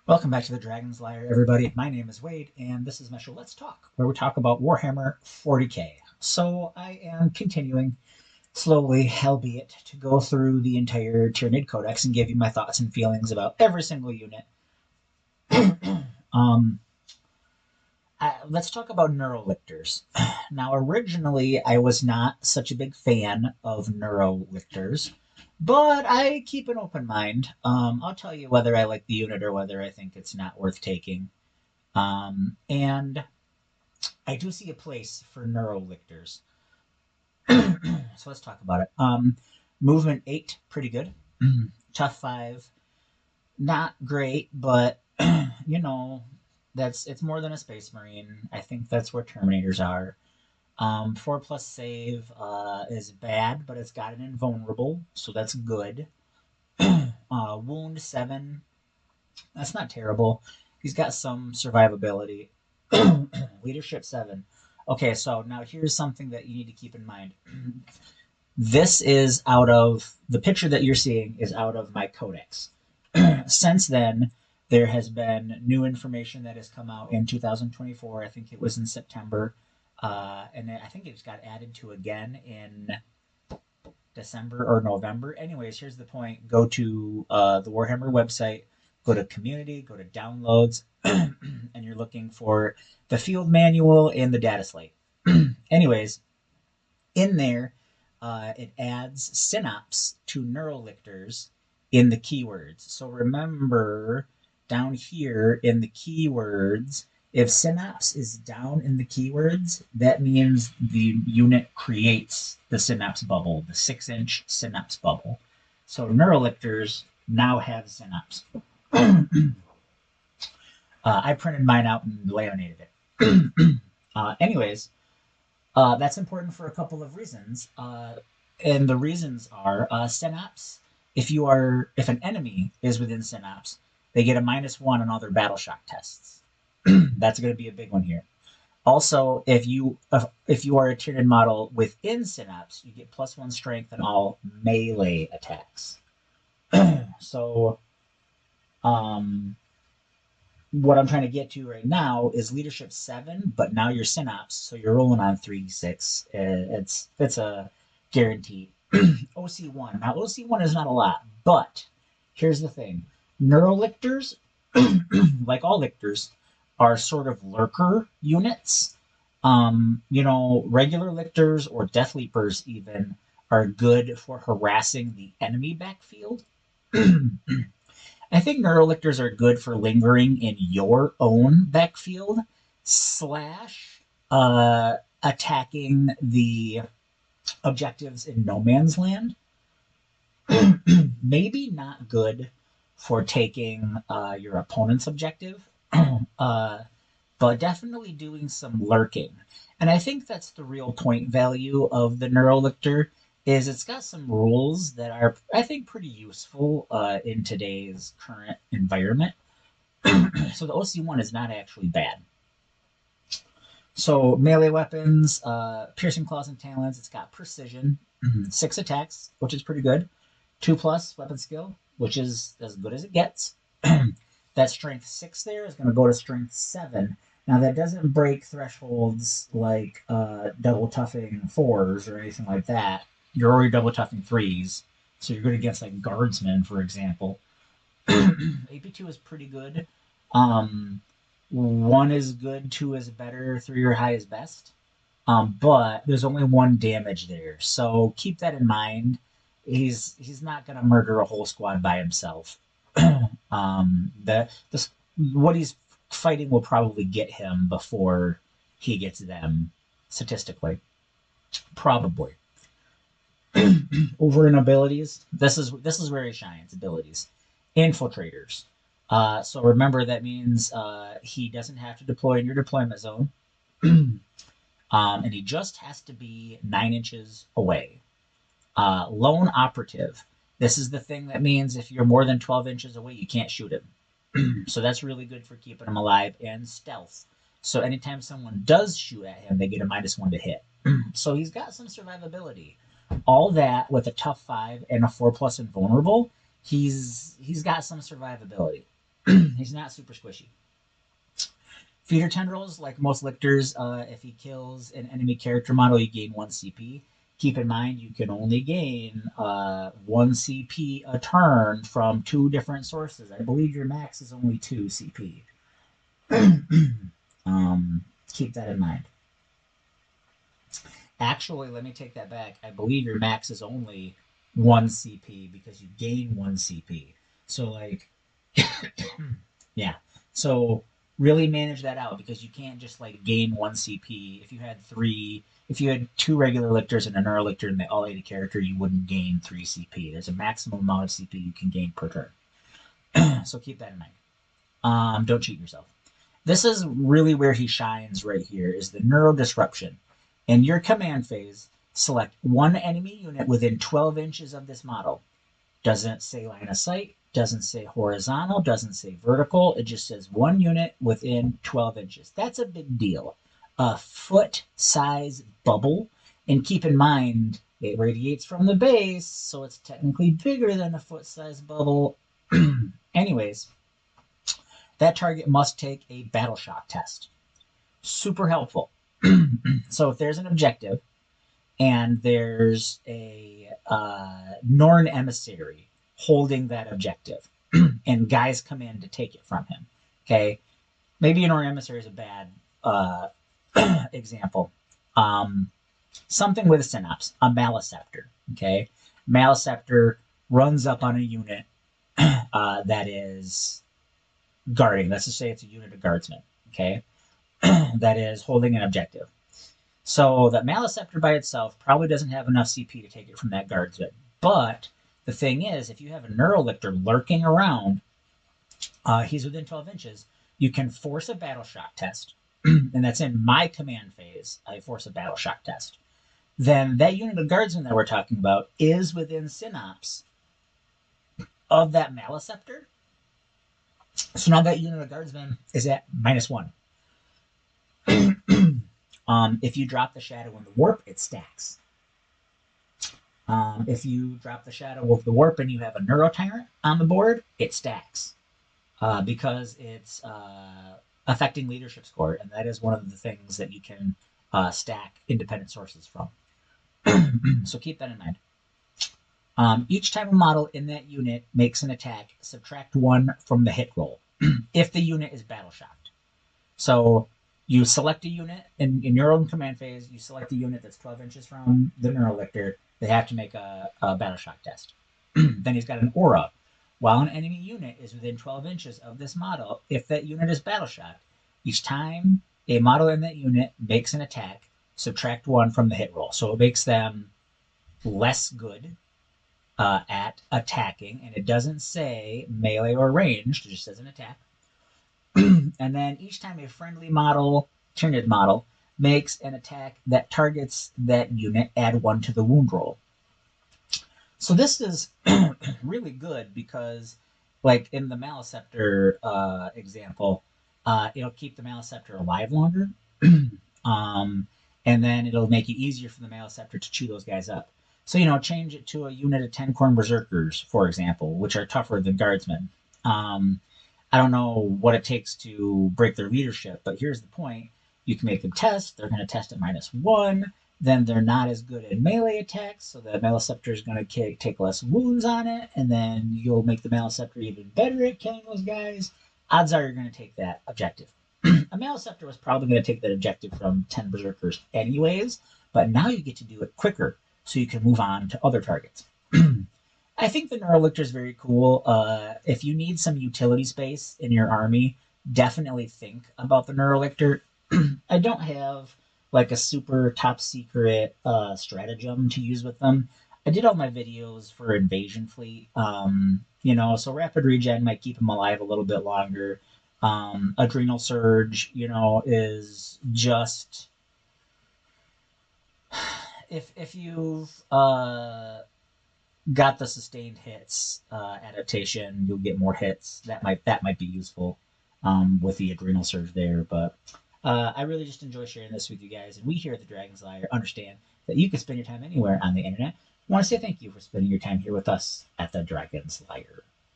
Welcome back to the Dragon's Lair, everybody. My name is Wade, and this is my show Let's Talk, where we talk about Warhammer 40k. So I am continuing slowly, albeit, to go through the entire Tyranid Codex and give you my thoughts and feelings about every single unit. um, let's talk about NeuroLictors. Now, originally, I was not such a big fan of NeuroLictors, but I keep an open mind. I'll tell you whether I like the unit or whether I think it's not worth taking. And I do see a place for NeuroLictors. So let's talk about it. Movement 8, pretty good. Tough 5, not great, but you know, it's more than a Space Marine. I think that's where Terminators are. 4 plus save is bad, but it's got an invulnerable, so that's good. Wound 7, that's not terrible. He's got some survivability. Leadership 7. Okay, so now here's something that you need to keep in mind. This is out of the picture that you're seeing is out of my codex. Since then, there has been new information that has come out in 2024. I think it was in September, and I think it just got added to again in December or November. Anyways, here's the point: go to the Warhammer website, go to community, go to downloads, and you're looking for the field manual and the data slate. Anyways, in there, it adds synapse to NeuroLictors in the keywords. So remember down here in the keywords, if synapse is down in the keywords, that means the unit creates the synapse bubble, the 6-inch synapse bubble. So NeuroLictors now have synapse. I printed mine out and laminated it. Anyways, that's important for a couple of reasons. And the reasons are synapse. If an enemy is within synapse, they get a -1 on all their battle shock tests. That's going to be a big one here. Also, if you are a Tyranid model within synapse, you get +1 strength on all melee attacks. So, what I'm trying to get to right now is leadership 7, but now you're synapse, so you're rolling on 3d6. It's a guarantee. OC1. Now OC1 is not a lot, but here's the thing: NeuroLictors, like all lictors, are sort of lurker units. Regular lictors or death leapers even are good for harassing the enemy backfield. I think NeuroLictors are good for lingering in your own backfield slash attacking the objectives in no man's land. Maybe not good for taking your opponent's objective, but definitely doing some lurking. And I think that's the real point value of the NeuroLictor is it's got some rules that are, I think, pretty useful in today's current environment. So the OC1 is not actually bad. So melee weapons, piercing claws and talons, it's got precision, 6 attacks, which is pretty good, 2+ weapon skill, which is as good as it gets. That strength 6 there is going to go to strength 7. Now that doesn't break thresholds like double toughing 4s or anything like that. You're already double toughing 3s, so you're good against like guardsmen, for example. AP2 is pretty good. 1 is good, 2 is better, 3 or high is best. But there's only 1 damage there, so keep that in mind. He's not going to murder a whole squad by himself. What he's fighting will probably get him before he gets them, statistically. Probably. Over in abilities, this is where he shines. Abilities, infiltrators. So remember that means he doesn't have to deploy in your deployment zone, and he just has to be 9 inches away. Lone operative. This is the thing that means if you're more than 12 inches away, you can't shoot him. So that's really good for keeping him alive. And stealth. So anytime someone does shoot at him, they get a -1 to hit. So he's got some survivability. All that with a tough 5 and a 4+ invulnerable, he's got some survivability. He's not super squishy. Feeder tendrils, like most lictors, if he kills an enemy character model, you gain 1 CP. Keep in mind, you can only gain 1 CP a turn from 2 different sources. I believe your max is only 2 CP. Keep that in mind. Actually, let me take that back. I believe your max is only 1 CP because you gain 1 CP. So, like, yeah. So, really manage that out because you can't just, like, gain 1 CP. If you had 2 regular lictors and a NeuroLictor and they all ate a character, you wouldn't gain 3 CP. There's a maximum amount of CP you can gain per turn. So, keep that in mind. Don't cheat yourself. This is really where he shines right here, is the Neuro Disruption. In your command phase, select one enemy unit within 12 inches of this model. Doesn't say line of sight, doesn't say horizontal, doesn't say vertical. It just says one unit within 12 inches. That's a big deal. A foot size bubble. And keep in mind, it radiates from the base, so it's technically bigger than a foot size bubble. Anyways, that target must take a battle shock test. Super helpful. So if there's an objective and there's a Norn emissary holding that objective and guys come in to take it from him, okay? Maybe a Norn emissary is a bad example. Something with a synapse, a Maliceptor, okay? Maliceptor runs up on a unit that is guarding. Let's just say it's a unit of guardsmen, okay? That is holding an objective. So that Maliceptor by itself probably doesn't have enough CP to take it from that guardsman. But the thing is, if you have a NeuroLictor lurking around, he's within 12 inches, you can force a battle shock test. And that's in my command phase. I force a battle shock test. Then that unit of guardsmen that we're talking about is within synapse of that Maliceptor. So now that unit of guardsmen is at -1. If you drop the shadow in the warp, it stacks. If you drop the shadow of the warp and you have a Neurotyrant on the board, it stacks because it's affecting leadership score, and that is one of the things that you can stack independent sources from. So keep that in mind. Each time a model in that unit makes an attack, subtract 1 from the hit roll if the unit is battle shocked. So you select a unit in your own command phase, you select a unit that's 12 inches from the NeuroLictor. They have to make a battle shock test. Then he's got an aura. While an enemy unit is within 12 inches of this model, if that unit is battle shocked, each time a model in that unit makes an attack, subtract 1 from the hit roll. So it makes them less good at attacking, and it doesn't say melee or ranged, it just says an attack. And then each time a friendly model, Tyranid model, makes an attack that targets that unit, add 1 to the wound roll. So this is really good because, like in the Maliceptor example, it'll keep the Maliceptor alive longer. And then it'll make it easier for the Maliceptor to chew those guys up. So, change it to a unit of 10 Corn Berserkers, for example, which are tougher than guardsmen. I don't know what it takes to break their leadership, but here's the point. You can make them test. They're going to test at -1. Then they're not as good at melee attacks, so the Maliceptor is going to take less wounds on it, and then you'll make the Maliceptor even better at killing those guys. Odds are you're going to take that objective. A Maliceptor was probably going to take that objective from 10 Berserkers anyways, but now you get to do it quicker, so you can move on to other targets. I think the NeuroLictor is very cool. If you need some utility space in your army, definitely think about the NeuroLictor. I don't have like a super top secret stratagem to use with them. I did all my videos for Invasion Fleet, so rapid regen might keep them alive a little bit longer. Adrenal Surge, is just if you've got the sustained hits adaptation, you'll get more hits. That might be useful with the Adrenal Surge there, but I really just enjoy sharing this with you guys, and we here at the Dragon's Lair understand that you can spend your time anywhere on the internet. I want to say thank you for spending your time here with us at the Dragon's Lair.